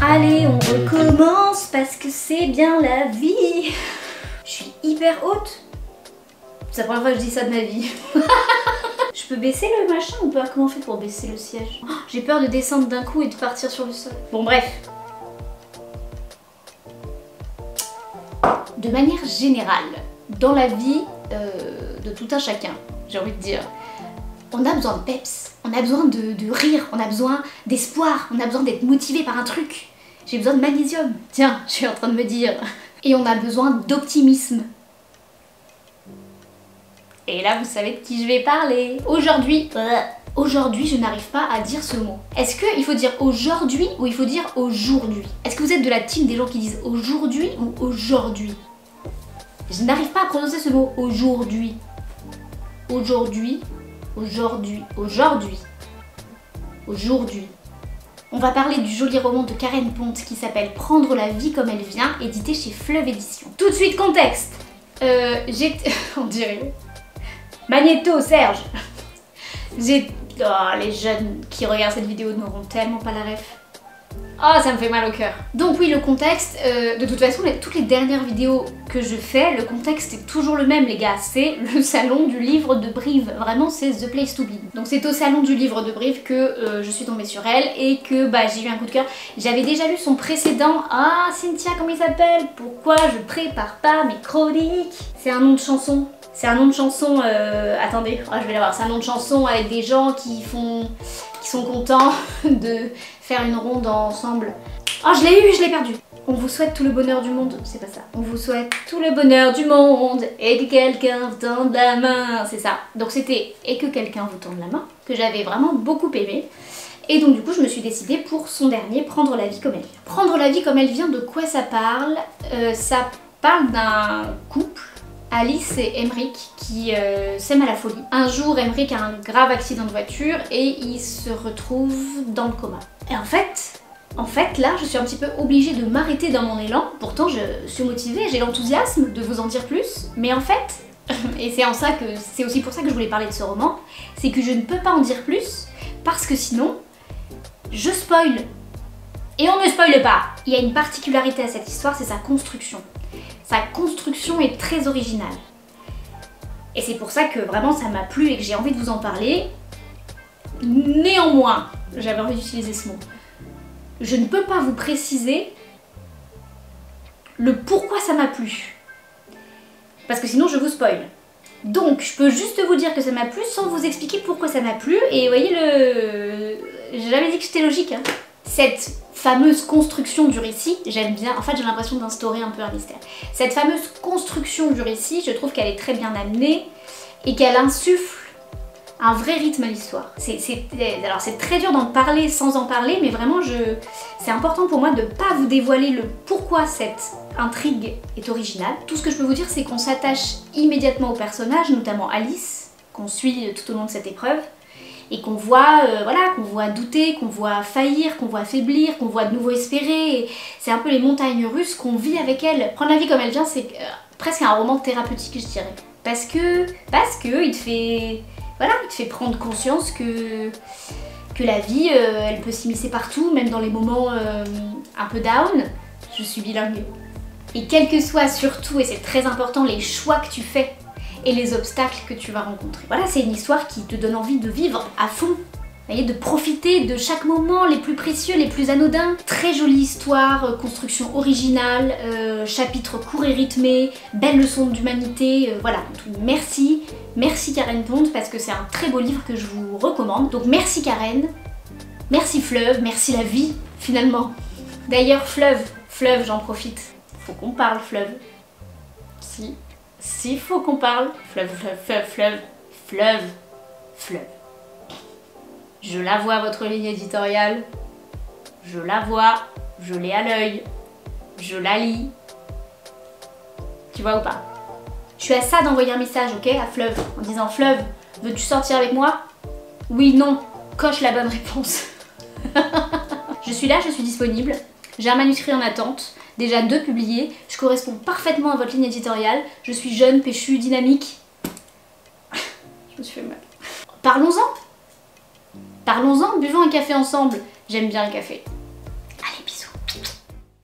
Allez, on recommence parce que c'est bien la vie. Je suis hyper haute. C'est la première fois que je dis ça de ma vie. Je peux baisser le machin ou pas? Comment on fait pour baisser le siège? Oh, j'ai peur de descendre d'un coup et de partir sur le sol. Bon bref. De manière générale, dans la vie de tout un chacun, j'ai envie de dire, on a besoin de peps, on a besoin de rire, on a besoin d'espoir, on a besoin d'être motivé par un truc. J'ai besoin de magnésium, tiens, je suis en train de me dire. Et on a besoin d'optimisme. Et là, vous savez de qui je vais parler. Aujourd'hui, je n'arrive pas à dire ce mot. Est-ce qu'il faut dire aujourd'hui ou il faut dire aujourd'hui? Est-ce que vous êtes de la team des gens qui disent aujourd'hui ou aujourd'hui? Je n'arrive pas à prononcer ce mot aujourd'hui. Aujourd'hui, aujourd'hui, aujourd'hui, aujourd'hui. On va parler du joli roman de Karen Pont qui s'appelle Prendre la vie comme elle vient, édité chez Fleuve Édition. Tout de suite, contexte. On dirait... Magnéto, Serge. Oh, les jeunes qui regardent cette vidéo n'auront tellement pas la ref. Oh, ça me fait mal au cœur. Donc oui, le contexte, de toute façon, toutes les dernières vidéos que je fais, le contexte est toujours le même, les gars. C'est le salon du livre de Brive. Vraiment, c'est the place to be. Donc c'est au salon du livre de Brive que je suis tombée sur elle et que j'ai eu un coup de cœur. J'avais déjà lu son précédent. Ah, Cynthia, comment il s'appelle? Pourquoi je prépare pas mes chroniques? C'est un nom de chanson. C'est un nom de chanson, attendez, je vais l'avoir. C'est un nom de chanson avec des gens qui sont contents de faire une ronde ensemble. Oh, je l'ai eu, je l'ai perdu. On vous souhaite tout le bonheur du monde, c'est pas ça. On vous souhaite tout le bonheur du monde et que quelqu'un vous tende la main, c'est ça. Donc c'était et que quelqu'un vous tende la main, que j'avais vraiment beaucoup aimé. Et donc du coup je me suis décidée pour son dernier, Prendre la vie comme elle vient. Prendre la vie comme elle vient, de quoi ça parle? Ça parle d'un couple, Alice et Emric, qui s'aiment à la folie. Un jour, Emric a un grave accident de voiture et il se retrouve dans le coma. Et en fait, là, je suis un petit peu obligée de m'arrêter dans mon élan. Pourtant, je suis motivée, j'ai l'enthousiasme de vous en dire plus. Mais en fait, et c'est aussi pour ça que je voulais parler de ce roman, c'est que je ne peux pas en dire plus parce que sinon, je spoil. Et on ne spoile pas. Il y a une particularité à cette histoire, c'est sa construction. Sa construction est très originale. Et c'est pour ça que vraiment ça m'a plu et que j'ai envie de vous en parler. Néanmoins, j'avais envie d'utiliser ce mot, je ne peux pas vous préciser le pourquoi ça m'a plu. Parce que sinon je vous spoil. Donc je peux juste vous dire que ça m'a plu sans vous expliquer pourquoi ça m'a plu. Et vous voyez j'ai jamais dit que j'étais logique, hein. Cette fameuse construction du récit, j'aime bien, en fait j'ai l'impression d'instaurer un peu un mystère. Cette fameuse construction du récit, je trouve qu'elle est très bien amenée et qu'elle insuffle un vrai rythme à l'histoire. Alors c'est très dur d'en parler sans en parler, mais vraiment c'est important pour moi de ne pas vous dévoiler le pourquoi cette intrigue est originale. Tout ce que je peux vous dire, c'est qu'on s'attache immédiatement au personnage, notamment Alice, qu'on suit tout au long de cette épreuve, et qu'on voit, qu'on voit douter, qu'on voit faillir, qu'on voit faiblir, qu'on voit de nouveau espérer. C'est un peu les montagnes russes qu'on vit avec elle. Prendre la vie comme elle vient, c'est presque un roman thérapeutique, je dirais. Parce que il te fait prendre conscience que la vie, elle peut s'immiscer partout, même dans les moments un peu down. Je suis bilingue. Et quel que soit surtout, et c'est très important, les choix que tu fais et les obstacles que tu vas rencontrer. Voilà, c'est une histoire qui te donne envie de vivre à fond. Vous voyez, de profiter de chaque moment, les plus précieux, les plus anodins. Très jolie histoire, construction originale, chapitre court et rythmé, belle leçon d'humanité, voilà. Merci Karen Pont, parce que c'est un très beau livre que je vous recommande. Donc merci Karen, merci Fleuve, merci la vie, finalement. D'ailleurs Fleuve, j'en profite. Faut qu'on parle, Fleuve. Si, faut qu'on parle. Fleuve. Je la vois, votre ligne éditoriale. Je la vois, je l'ai à l'œil. Je la lis. Tu vois ou pas? Je suis à ça d'envoyer un message, ok, à Fleuve, en disant Fleuve, veux-tu sortir avec moi? Oui, non, coche la bonne réponse. Je suis là, je suis disponible. J'ai un manuscrit en attente. Déjà 2 publiés, je corresponds parfaitement à votre ligne éditoriale, je suis jeune, péchue, dynamique. Je me suis fait mal. Parlons-en, buvons un café ensemble, j'aime bien le café.